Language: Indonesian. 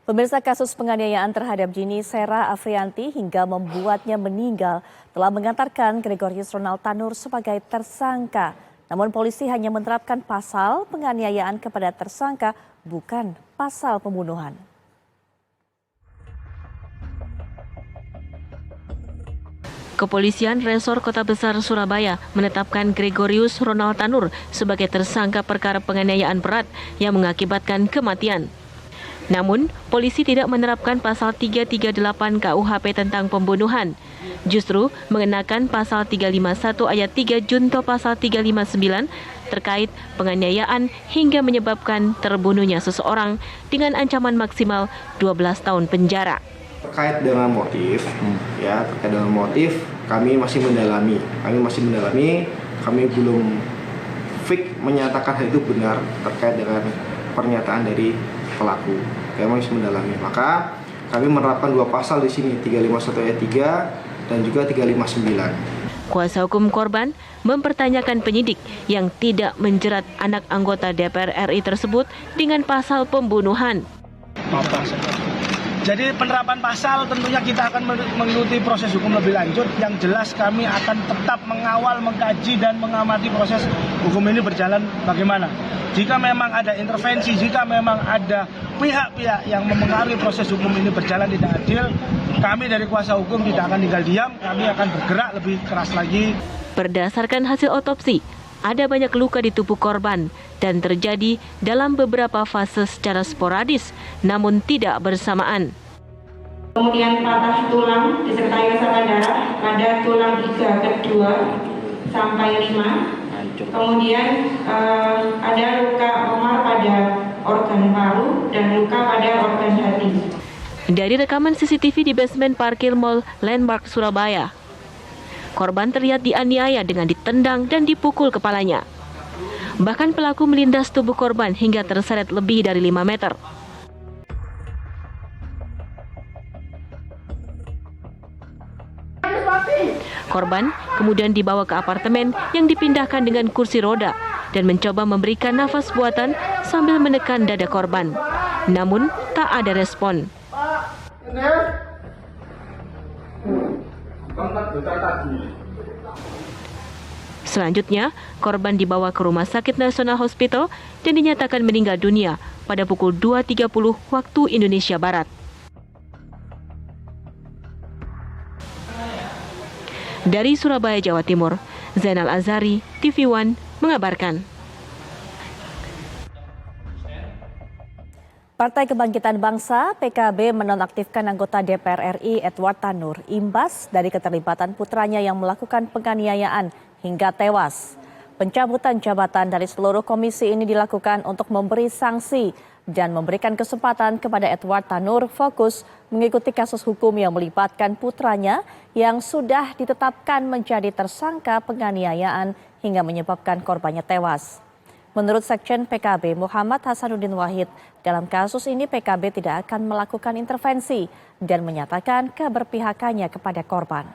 Pemirsa, kasus penganiayaan terhadap Jini Sera Afrianti hingga membuatnya meninggal telah mengantarkan Gregorius Ronald Tanur sebagai tersangka. Namun polisi hanya menerapkan pasal penganiayaan kepada tersangka, bukan pasal pembunuhan. Kepolisian Resor Kota Besar Surabaya menetapkan Gregorius Ronald Tanur sebagai tersangka perkara penganiayaan berat yang mengakibatkan kematian. Namun, polisi tidak menerapkan pasal 338 KUHP tentang pembunuhan. Justru mengenakan pasal 351 ayat 3 junto pasal 359 terkait penganiayaan hingga menyebabkan terbunuhnya seseorang dengan ancaman maksimal 12 tahun penjara. Terkait dengan motif, kami masih mendalami. Kami belum fix menyatakan hal itu benar terkait dengan pernyataan dari pelaku. Kami masih mendalami. Maka kami menerapkan dua pasal di sini, 351 ayat 3 dan juga 359. Kuasa hukum korban mempertanyakan penyidik yang tidak menjerat anak anggota DPR RI tersebut dengan pasal pembunuhan. Jadi penerapan pasal tentunya kita akan mengikuti proses hukum lebih lanjut. Yang jelas kami akan tetap mengawal, mengkaji dan mengamati proses hukum ini berjalan bagaimana. Jika memang ada intervensi, jika memang ada pihak-pihak yang mempengaruhi proses hukum ini berjalan tidak adil, kami dari kuasa hukum tidak akan tinggal diam, kami akan bergerak lebih keras lagi. Berdasarkan hasil otopsi, ada banyak luka di tubuh korban dan terjadi dalam beberapa fase secara sporadis, namun tidak bersamaan. Kemudian patah tulang disertai resapan darah pada tulang iga kedua sampai 5. Kemudian ada luka memar pada organ paru dan luka pada organ hati. Dari rekaman CCTV di basement parkir Mall Landmark Surabaya, korban terlihat dianiaya dengan ditendang dan dipukul kepalanya. Bahkan pelaku melindas tubuh korban hingga terseret lebih dari 5 meter. Korban kemudian dibawa ke apartemen yang dipindahkan dengan kursi roda dan mencoba memberikan nafas buatan sambil menekan dada korban. Namun tak ada respon. Selanjutnya, korban dibawa ke Rumah Sakit Nasional Hospital dan dinyatakan meninggal dunia pada pukul 2.30 waktu Indonesia Barat. Dari Surabaya, Jawa Timur, Zainal Azhari, TV One, mengabarkan. Partai Kebangkitan Bangsa (PKB) menonaktifkan anggota DPR RI Edward Tanur imbas dari keterlibatan putranya yang melakukan penganiayaan hingga tewas. Pencabutan jabatan dari seluruh komisi ini dilakukan untuk memberi sanksi dan memberikan kesempatan kepada Edward Tanur fokus mengikuti kasus hukum yang melibatkan putranya yang sudah ditetapkan menjadi tersangka penganiayaan hingga menyebabkan korbannya tewas. Menurut Sekjen PKB Muhammad Hasanuddin Wahid, dalam kasus ini PKB tidak akan melakukan intervensi dan menyatakan keberpihakannya kepada korban.